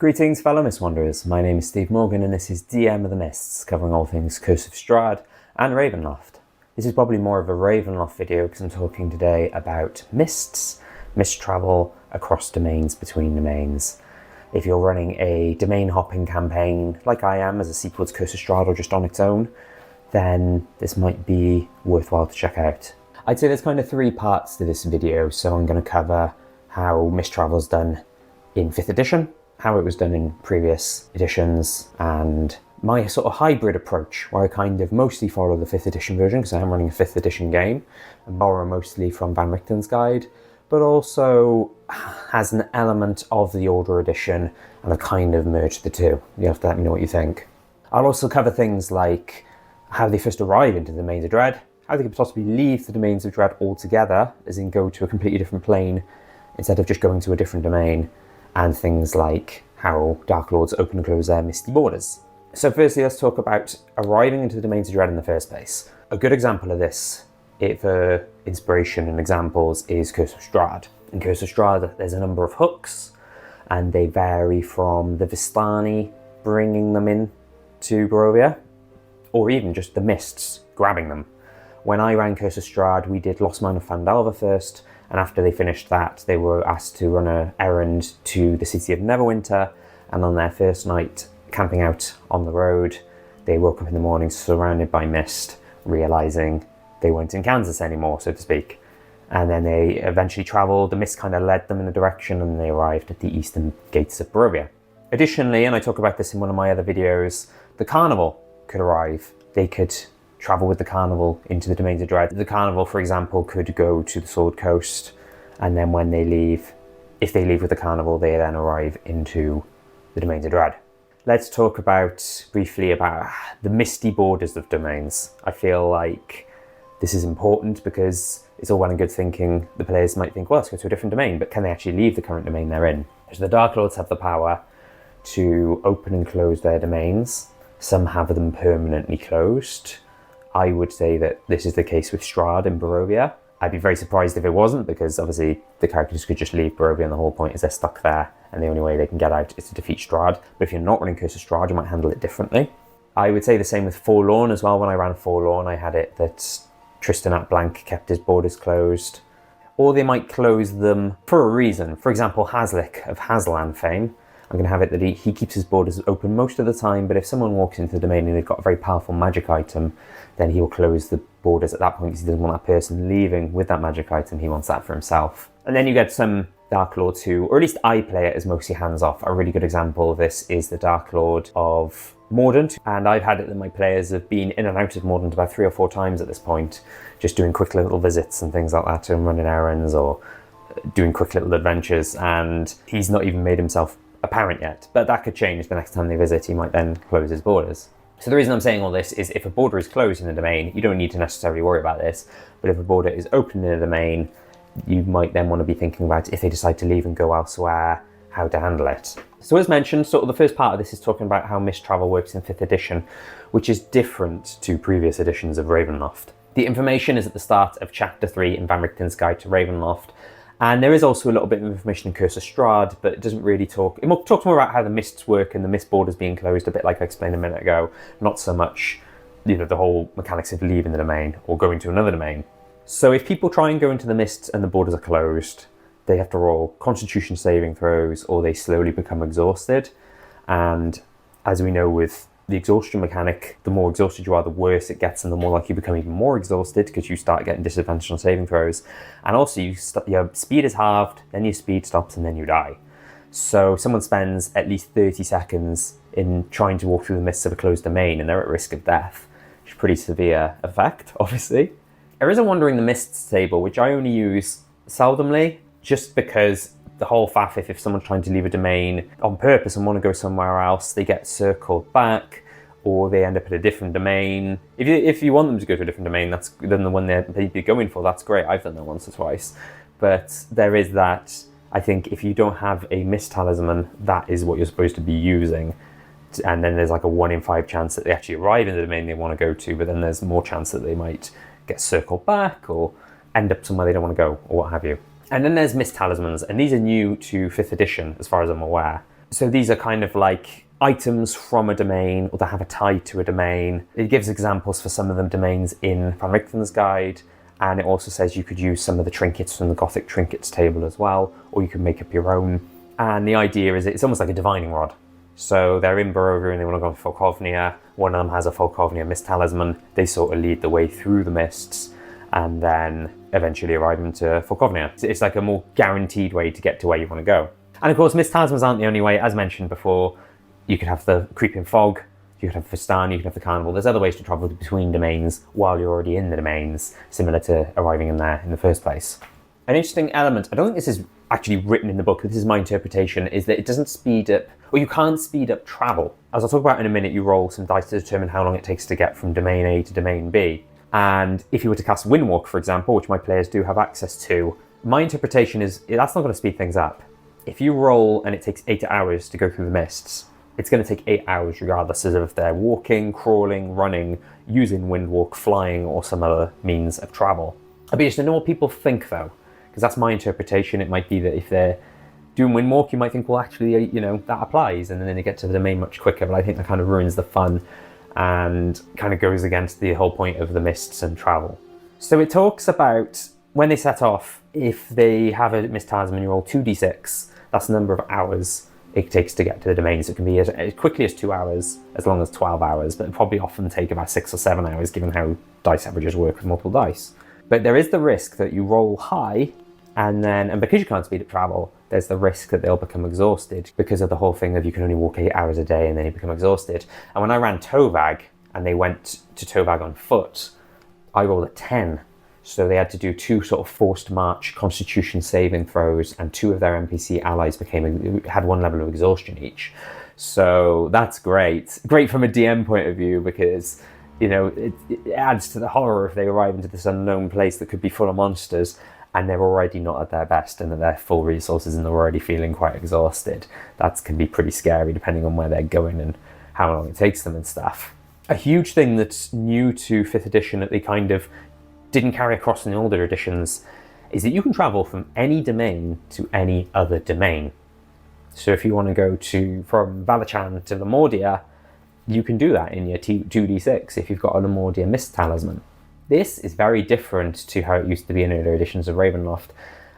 Greetings fellow Mist Wanderers, my name is Steve Morgan and this is DM of the Mists, covering all things Curse of Strahd and Ravenloft. This is probably more of a Ravenloft video because I'm talking today about mists, mist travel across domains between domains. If you're running a domain hopping campaign like I am as a sequel to Curse of Strahd or just on its own, then this might be worthwhile to check out. I'd say there's kind of three parts to this video, so I'm going to cover how mist travel is done in 5th edition, how it was done in previous editions, and my sort of hybrid approach where I kind of mostly follow the 5th edition version because I am running a 5th edition game and borrow mostly from Van Richten's guide, but also has an element of the older edition and I've kind of merged the two. You have to let me know what you think. I'll also cover things like how they first arrive into the Domains of Dread, how they could possibly leave the Domains of Dread altogether, as in go to a completely different plane instead of just going to a different domain, and things like how Dark Lords open and close their misty borders. So firstly, let's talk about arriving into the Domains of Dread in the first place. A good example of this, for inspiration and examples, is Curse of Strahd. In Curse of Strahd, there's a number of hooks, and they vary from the Vistani bringing them in to Barovia, or even just the mists grabbing them. When I ran Curse of Strahd, we did Lost Mine of Fandalva first, and after they finished that, they were asked to run an errand to the city of Neverwinter, and on their first night camping out on the road, they woke up in the morning surrounded by mist, realising they weren't in Kansas anymore, so to speak. And then they eventually travelled, the mist kind of led them in a direction, and they arrived at the eastern gates of Barovia. Additionally, and I talk about this in one of my other videos, the Carnival could arrive. They could travel with the Carnival into the Domains of Dread. The Carnival, for example, could go to the Sword Coast, and then when they leave, if they leave with the Carnival, they then arrive into the Domains of Dread. Let's talk briefly about the misty borders of domains. I feel like this is important because it's all well and good thinking, the players might think, well, let's go to a different domain, but can they actually leave the current domain they're in? So the Dark Lords have the power to open and close their domains. Some have them permanently closed. I would say that this is the case with Strahd and Barovia. I'd be very surprised if it wasn't, because obviously the characters could just leave Barovia and the whole point is they're stuck there and the only way they can get out is to defeat Strahd. But if you're not running Curse of Strahd, you might handle it differently. I would say the same with Forlorn as well. When I ran Forlorn, I had it that Tristan at Blank kept his borders closed. Or they might close them for a reason. For example, Hazlic of Azalin fame, I'm going to have it that he keeps his borders open most of the time, but if someone walks into the domain and they've got a very powerful magic item, then he will close the borders at that point because he doesn't want that person leaving with that magic item. He wants that for himself. And then you get some Dark Lords who, or at least I play it as mostly hands-off. A really good example of this is the Dark Lord of Mordant, and I've had it that my players have been in and out of Mordant about 3 or 4 times at this point, just doing quick little visits and things like that, and running errands or doing quick little adventures, and he's not even made himself apparent yet, but that could change the next time they visit. He might then close his borders. So the reason I'm saying all this is if a border is closed in a domain, you don't need to necessarily worry about this, but if a border is open in a domain, you might then want to be thinking about, if they decide to leave and go elsewhere, how to handle it. So as mentioned, sort of the first part of this is talking about how mist travel works in 5th edition, which is different to previous editions of Ravenloft. The information is at the start of chapter 3 in Van Richten's Guide to Ravenloft, and there is also a little bit of information in Curse of Strahd, but it doesn't really talk. It talks more about how the mists work and the mist borders being closed, a bit like I explained a minute ago. Not so much, the whole mechanics of leaving the domain or going to another domain. So if people try and go into the mists and the borders are closed, they have to roll Constitution saving throws, or they slowly become exhausted. And as we know with the exhaustion mechanic, the more exhausted you are, the worse it gets, and the more likely you become even more exhausted because you start getting disadvantage on saving throws. And also your speed is halved, then your speed stops, and then you die. So someone spends at least 30 seconds in trying to walk through the mists of a closed domain, and they're at risk of death, which is a pretty severe effect, obviously. There is a Wandering the Mists table, which I only use seldomly, just because the whole faff, if someone's trying to leave a domain on purpose and want to go somewhere else, they get circled back, or they end up at a different domain. If you want them to go to a different domain, then the one they'd be going for, that's great. I've done that once or twice. But there is that, I think if you don't have a mist talisman, that is what you're supposed to be using. And then there's like a 1 in 5 chance that they actually arrive in the domain they want to go to, but then there's more chance that they might get circled back or end up somewhere they don't want to go, or what have you. And then there's mist talismans, and these are new to 5th edition as far as I'm aware. So these are kind of like items from a domain, or that have a tie to a domain. It gives examples for some of them domains in Van Richten's guide, and it also says you could use some of the trinkets from the Gothic trinkets table as well, or you can make up your own. And the idea is it's almost like a divining rod. So they're in Barovia and they want to go to Falkovnia. One of them has a Falkovnia mist talisman. They sort of lead the way through the mists and then eventually arrive into Falkovnia. It's like a more guaranteed way to get to where you want to go. And of course, mist talismans aren't the only way. As mentioned before, you could have the creeping fog, you could have Fistan, you could have the carnival. There's other ways to travel between domains while you're already in the domains, similar to arriving in there in the first place. An interesting element, I don't think this is actually written in the book, this is my interpretation, is that it doesn't speed up, or you can't speed up travel. As I'll talk about in a minute, you roll some dice to determine how long it takes to get from domain A to domain B. And if you were to cast Windwalk, for example, which my players do have access to, my interpretation is that's not going to speed things up. If you roll and it takes 8 hours to go through the mists, it's going to take 8 hours regardless of if they're walking, crawling, running, using Windwalk, flying, or some other means of travel. I'd be interested to know what people think though, because that's my interpretation. It might be that if they're doing Windwalk, you might think, well, actually, that applies, and then they get to the domain much quicker, but I think that kind of ruins the fun and kind of goes against the whole point of the mists and travel. So it talks about when they set off, if they have a mist talisman, you roll 2d6, that's the number of hours it takes to get to the domains. It can be as quickly as 2 hours, as long as 12 hours, but it'll probably often take about 6 or 7 hours given how dice averages work with multiple dice. But there is the risk that you roll high, and because you can't speed up travel, there's the risk that they'll become exhausted because of the whole thing of you can only walk 8 hours a day and then you become exhausted. And when I ran Tovag and they went to Tovag on foot, I rolled a 10. So they had to do 2 sort of forced march constitution saving throws, and 2 of their NPC allies had 1 level of exhaustion each. So that's great. Great from a DM point of view because it adds to the horror if they arrive into this unknown place that could be full of monsters and they're already not at their best and at their full resources and they're already feeling quite exhausted. That can be pretty scary depending on where they're going and how long it takes them and stuff. A huge thing that's new to 5th edition that they kind of didn't carry across in the older editions is that you can travel from any domain to any other domain. So if you want to go from Valachan to Lamordia, you can do that in your 2d6 if you've got a Lamordia mist talisman. This is very different to how it used to be in earlier editions of Ravenloft.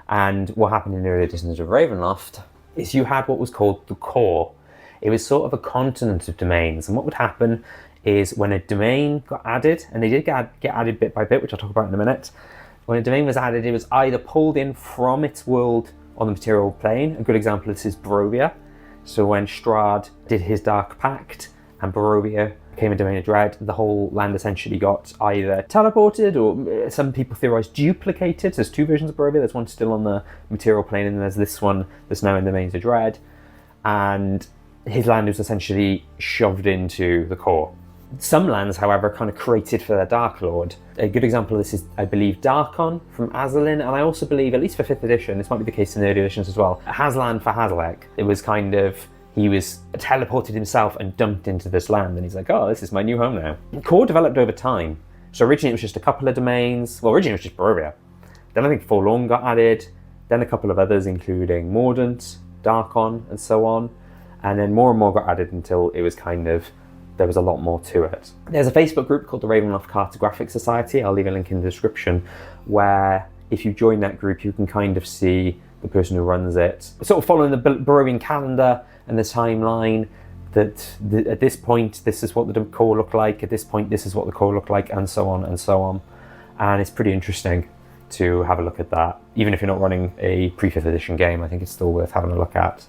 And what happened in earlier editions of Ravenloft is you had what was called the Core. It was sort of a continent of domains. And what would happen is when a domain got added, and they did get added bit by bit, which I'll talk about in a minute, when a domain was added, it was either pulled in from its world on the material plane. A good example of this is Barovia. So when Strahd did his Dark Pact and Barovia became a domain of dread, the whole land essentially got either teleported or some people theorize duplicated. There's 2 versions of Barovia. There's one still on the material plane and there's this one that's now in domains of dread. And his land was essentially shoved into the Core. Some lands, however, are kind of created for their Dark Lord. A good example of this is, I believe, Darkon from Azalin, and I also believe, at least for 5th edition, this might be the case in the early editions as well, Hazlan for Hazalek. It was kind of, he was teleported himself and dumped into this land, and he's like, oh, this is my new home now. Core developed over time. So originally it was just a couple of domains. Well, originally it was just Barovia. Then I think Forlorn got added, then a couple of others, including Mordant, Darkon, and so on. And then more and more got added until it was kind of, there was a lot more to it. There's a Facebook group called the Ravenloft Cartographic Society, I'll leave a link in the description, where if you join that group you can kind of see the person who runs it, sort of following the Barovian calendar and the timeline, that at this point this is what the core looked like, at this point this is what the core looked like, and so on and so on. And it's pretty interesting to have a look at that. Even if you're not running a pre-5th edition game, I think it's still worth having a look at.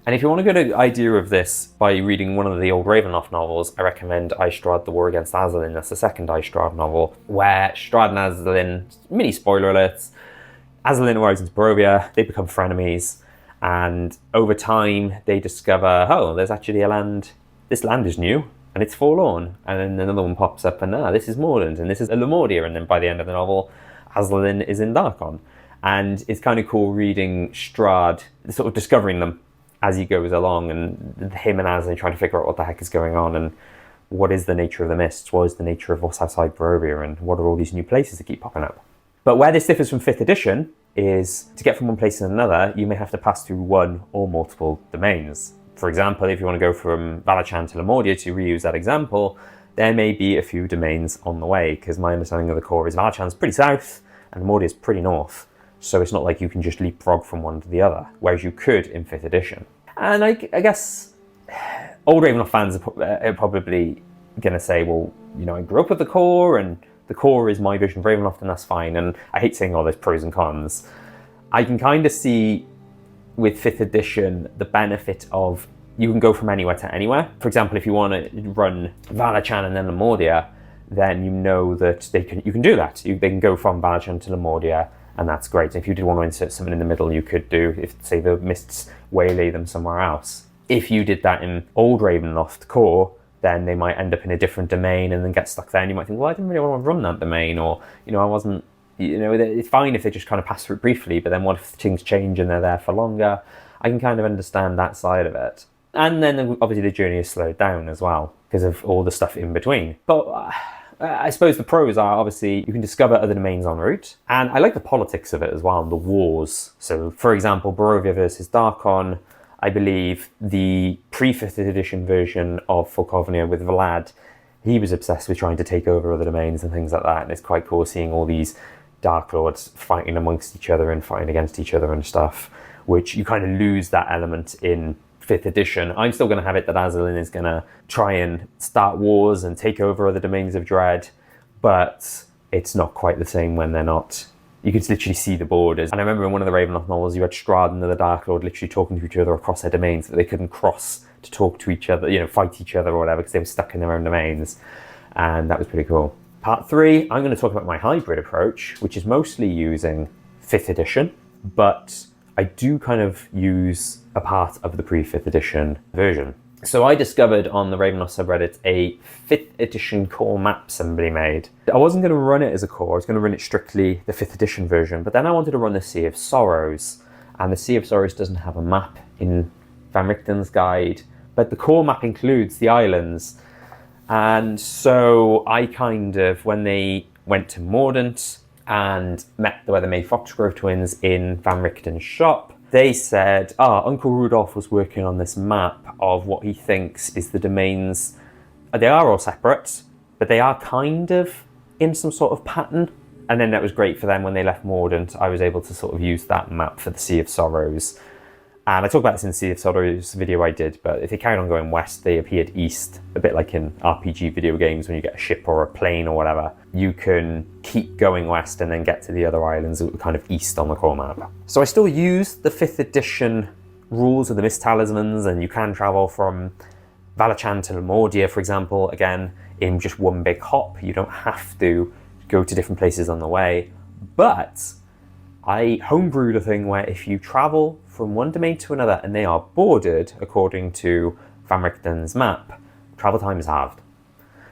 And if you want to get an idea of this by reading one of the old Ravenloft novels, I recommend Strahd, The War Against Azalin. That's the second Strahd novel, where Strahd and Azalin, mini spoiler alerts, Azalin arrives into Barovia, they become frenemies, and over time they discover, oh, there's actually a land, this land is new, and it's forlorn. And then another one pops up, and this is Mordant, and this is Lamordia, and then by the end of the novel, Azalin is in Darkon. And it's kind of cool reading Strahd, sort of discovering them as he goes along, and him and Azalin trying to figure out what the heck is going on and what is the nature of the mists, what is the nature of what's outside Barovia, and what are all these new places that keep popping up. But where this differs from 5th edition is to get from one place to another, you may have to pass through one or multiple domains. For example, if you want to go from Valachan to Lemordia, to reuse that example, there may be a few domains on the way, because my understanding of the core is Valachan's pretty south and Lemordia's pretty north. So it's not like you can just leapfrog from one to the other, whereas you could in 5th edition. And I guess old Ravenloft fans are probably going to say, well, you know, I grew up with the core, and the core is my vision of Ravenloft, and that's fine. And I hate saying all those pros and cons. I can kind of see with 5th edition the benefit of you can go from anywhere to anywhere. For example, if you want to run Valachan and then Lemordia, then you know that you can do that. They can go from Valachan to Lemordia, and that's great. If you did want to insert something in the middle, you could do, if say the mists waylay them somewhere else. If you did that in old Ravenloft Core, then they might end up in a different domain and then get stuck there, and you might think, well, I didn't really want to run that domain, or, you know, I wasn't, you know, it's fine if they just kind of pass through it briefly, but then what if things change and they're there for longer? I can kind of understand that side of it. And then obviously the journey is slowed down as well because of all the stuff in between. But I suppose the pros are, obviously, you can discover other domains en route. And I like the politics of it as well, and the wars. So, for example, Barovia versus Darkon, I believe the pre-5th edition version of Volkovnia with Vlad, he was obsessed with trying to take over other domains and things like that. And it's quite cool seeing all these Dark Lords fighting amongst each other and fighting against each other and stuff, which you kind of lose that element in 5th edition. I'm still going to have it that Azalin is going to try and start wars and take over other domains of dread, but it's not quite the same when they're not. You can literally see the borders. And I remember in one of the Ravenloft novels, you had Strahd and the Dark Lord literally talking to each other across their domains, but they couldn't cross to talk to each other, you know, fight each other or whatever, because they were stuck in their own domains. And that was pretty cool. Part 3, I'm going to talk about my hybrid approach, which is mostly using 5th edition, but I do kind of use a part of the pre-5th edition version. So I discovered on the Ravenloft subreddit a 5th edition core map somebody made. I wasn't going to run it as a core, I was going to run it strictly the 5th edition version, but then I wanted to run the Sea of Sorrows, and the Sea of Sorrows doesn't have a map in Van Richten's guide, but the core map includes the islands. And so I kind of, when they went to Mordant and met where they made Foxgrove twins in Van Richten's shop, they said, Uncle Rudolph was working on this map of what he thinks is the domains. They are all separate, but they are kind of in some sort of pattern. And then that was great for them when they left Mordant. I was able to sort of use that map for the Sea of Sorrows. And I talked about this in the Sea of Sorrows video I did, but if they carried on going west, they appeared east, a bit like in RPG video games when you get a ship or a plane or whatever. You can keep going west and then get to the other islands kind of east on the core map. So I still use the 5th edition rules of the Mist Talismans, and you can travel from Valachan to Lemordia, for example, again, in just one big hop. You don't have to go to different places on the way, but I homebrewed a thing where if you travel from one domain to another and they are bordered according to Van Richten's map, travel time is halved.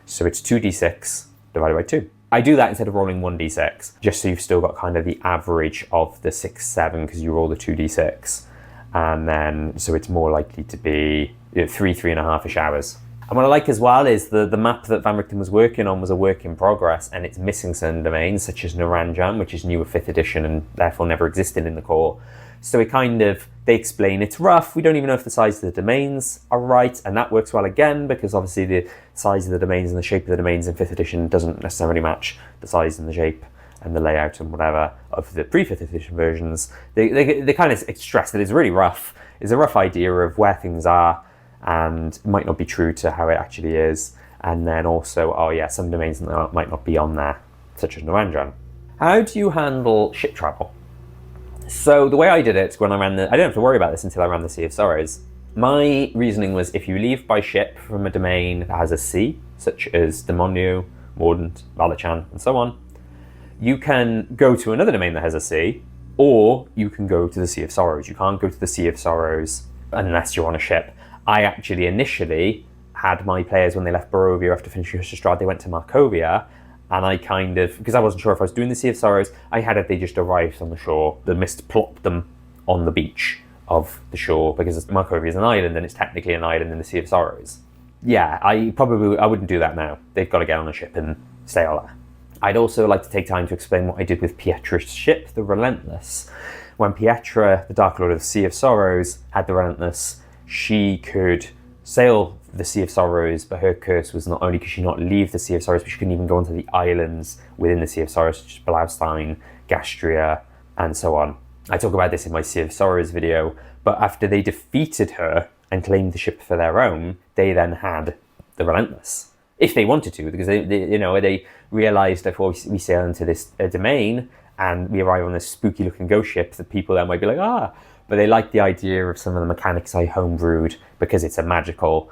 So it's 2d6 divided by 2. I do that instead of rolling 1d6, just so you've still got kind of the average of the 6, 7, because you roll the 2d6. And then, so it's more likely to be 3.5-ish hours. And what I like as well is the map that Van Richten was working on was a work in progress, and it's missing certain domains, such as Naranjan, which is newer 5th edition and therefore never existed in the core. So it kind of, they explain it's rough, we don't even know if the size of the domains are right, and that works well again, because obviously the size of the domains and the shape of the domains in 5th edition doesn't necessarily match the size and the shape and the layout and whatever of the pre-5th edition versions. They kind of stress that it's really rough. It's a rough idea of where things are, and it might not be true to how it actually is. And then also, some domains might not be on there, such as Naranjan. How do you handle ship travel? So the way I did it when I didn't have to worry about this until I ran the Sea of Sorrows. My reasoning was, if you leave by ship from a domain that has a sea, such as Demonio, Mordant, Valachan, and so on, you can go to another domain that has a sea, or you can go to the Sea of Sorrows. You can't go to the Sea of Sorrows unless you're on a ship. I actually initially had my players, when they left Barovia after finishing Curse of Strahd, they went to Markovia, and I kind of, because I wasn't sure if I was doing the Sea of Sorrows, I had it, they just arrived on the shore. The mist plopped them on the beach of the shore, because Markovia is an island, and it's technically an island in the Sea of Sorrows. Yeah, I wouldn't do that now. They've got to get on a ship and stay all there. I'd also like to take time to explain what I did with Pietra's ship, the Relentless. When Pietra, the Dark Lord of the Sea of Sorrows, had the Relentless, she could sail the Sea of Sorrows, but her curse was not only could she not leave the Sea of Sorrows, but she couldn't even go onto the islands within the Sea of Sorrows, such as Blaustein, Gastria, and so on. I talk about this in my Sea of Sorrows video, but after they defeated her and claimed the ship for their own, they then had the Relentless. If they wanted to, because they realised that we sail into this domain and we arrive on this spooky looking ghost ship, that people then might be like, but they like the idea of some of the mechanics I homebrewed because it's a magical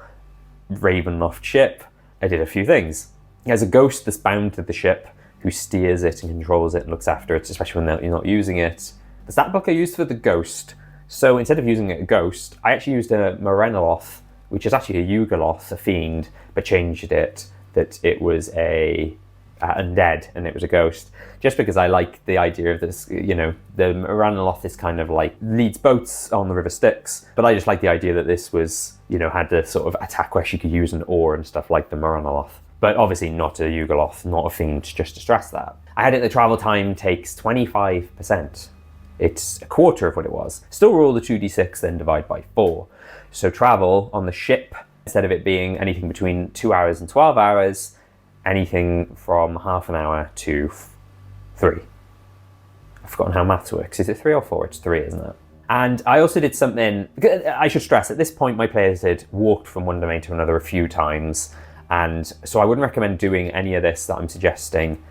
Ravenloft ship. I did a few things. There's a ghost that's bound to the ship who steers it and controls it and looks after it, especially when you're not using it. The stat book I used for the ghost, so instead of using a ghost, I actually used a Relentless, which is actually a Yugoloth, a fiend, but changed it that it was a undead and it was a ghost, just because I like the idea of this. The Relentless is kind of like leads boats on the River Styx, but I just like the idea that this was, had the sort of attack where she could use an oar and stuff like the Relentless, but obviously not a Yugoloth, not a fiend, just to stress that. I had it, the travel time takes 25%. It's a quarter of what it was. Still roll the 2d6, then divide by 4. So travel on the ship, instead of it being anything between 2 hours and 12 hours, anything from half an hour to 3. I've forgotten how maths works. Is it 3 or 4? It's 3, isn't it? And I also did something, I should stress, at this point my players had walked from one domain to another a few times, and so I wouldn't recommend doing any of this that I'm suggesting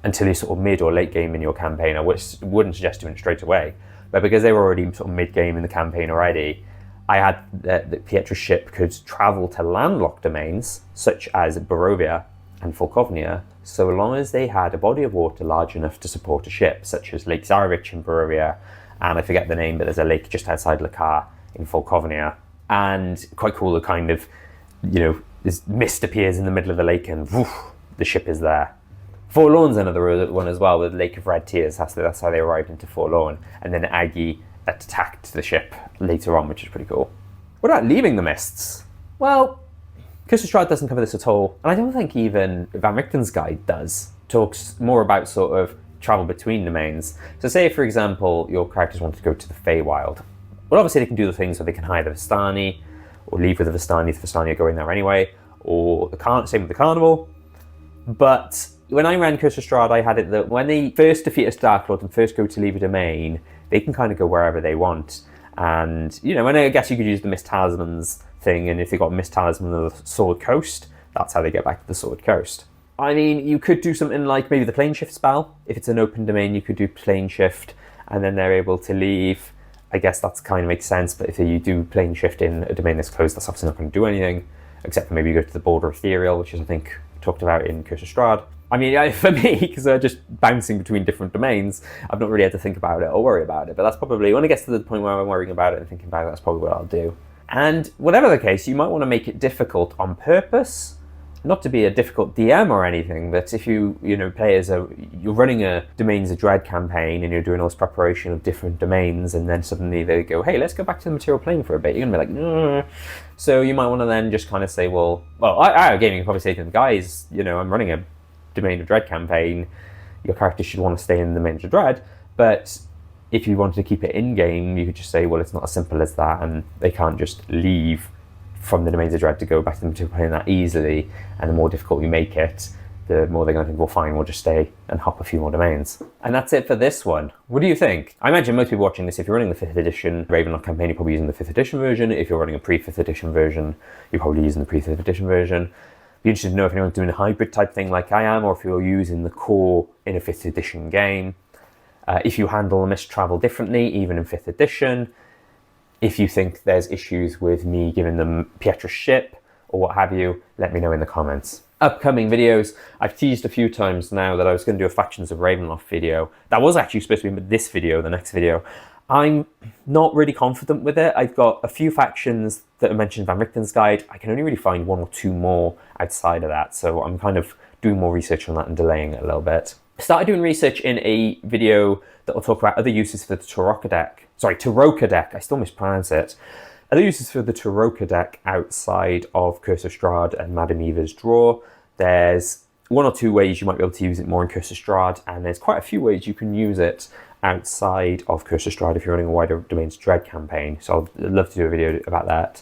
until you're sort of mid or late game in your campaign. I wouldn't suggest doing it straight away. But because they were already sort of mid game in the campaign already, I had that Pietra's ship could travel to landlocked domains such as Barovia and Folkovnia, so long as they had a body of water large enough to support a ship, such as Lake Zarevich in Barovia, and I forget the name, but there's a lake just outside Lakar in Folkovnia. And quite cool, the kind of, this mist appears in the middle of the lake and woof, the ship is there. Forlorn's another one as well, with Lake of Red Tears. That's how they arrived into Forlorn. And then Aggie attacked the ship later on, which is pretty cool. What about leaving the mists? Well, Curse of Strahd doesn't cover this at all, and I don't think even Van Richten's Guide does. Talks more about sort of travel between domains. So say, for example, your characters want to go to the Feywild. Well, obviously they can do the things where they can hire the Vistani, or leave with the Vistani if the Vistani are going there anyway, or same with the Carnival. But when I ran Curse of Strahd, I had it that when they first defeat a Dark Lord and first go to leave a domain, they can kind of go wherever they want. And, and I guess you could use the Mist Talismans thing, and if they got Mist Talisman of the Sword Coast, that's how they get back to the Sword Coast. I mean, you could do something like maybe the Plane Shift spell. If it's an open domain, you could do Plane Shift, and then they're able to leave. I guess that's kind of makes sense, but if you do Plane Shift in a domain that's closed, that's obviously not going to do anything, except for maybe you go to the Border Ethereal, which is, I think, talked about in Curse of Strahd. I mean, for me, because they're just bouncing between different domains, I've not really had to think about it or worry about it. But that's probably, when it gets to the point where I'm worrying about it and thinking about it, that's probably what I'll do. And whatever the case, you might want to make it difficult on purpose. Not to be a difficult DM or anything, but if you're running a Domains of Dread campaign and you're doing all this preparation of different domains, and then suddenly they go, hey, let's go back to the material plane for a bit. You're going to be like, no. So you might want to then just kind of say, I gaming can probably say to them, guys, I'm running a Domain of Dread campaign, your character should want to stay in the Domain of Dread, but if you wanted to keep it in-game, you could just say, well, it's not as simple as that, and they can't just leave from the Domains of Dread to go back to the material plane that easily, and the more difficult we make it, the more they're going to think, well, fine, we'll just stay and hop a few more domains. And that's it for this one. What do you think? I imagine most people watching this, if you're running the 5th edition Ravenloft campaign, you're probably using the 5th edition version. If you're running a pre-5th edition version, you're probably using the pre-5th edition version. Be interested to know if anyone's doing a hybrid type thing like I am, or if you're using the core in a 5th edition game. If you handle the mist travel differently, even in 5th edition. If you think there's issues with me giving them Pietra's ship, or what have you, let me know in the comments. Upcoming videos, I've teased a few times now that I was going to do a Factions of Ravenloft video. That was actually supposed to be this video, the next video. I'm not really confident with it. I've got a few factions that are mentioned in Van Richten's Guide. I can only really find 1 or 2 more outside of that, so I'm kind of doing more research on that and delaying it a little bit. I started doing research in a video that will talk about other uses for the Taroka deck. I still mispronounce it. Other uses for the Taroka deck outside of Curse of Strahd and Madame Eva's Draw. There's 1 or 2 ways you might be able to use it more in Curse of Strahd, and there's quite a few ways you can use it outside of Curse of Strahd if you're running a wider Domains Dread campaign. So I'd love to do a video about that.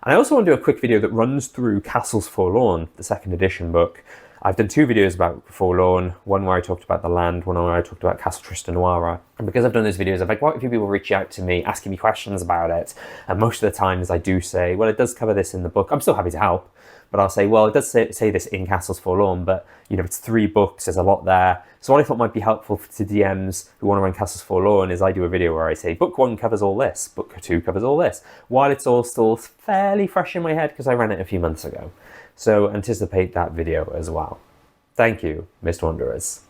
And I also want to do a quick video that runs through Castles Forlorn, the 2nd edition book. I've done 2 videos about Forlorn, one where I talked about the land, one where I talked about Castle Tristanoara. And because I've done those videos, I've had quite a few people reach out to me, asking me questions about it. And most of the times I do say, well, it does cover this in the book. I'm still happy to help. But I'll say, well, it does say this in Castles Forlorn, but it's 3 books, there's a lot there. So what I thought might be helpful to DMs who want to run Castles Forlorn is I do a video where I say, book 1 covers all this, book 2 covers all this, while it's all still fairly fresh in my head because I ran it a few months ago. So anticipate that video as well. Thank you, Mist Wanderers.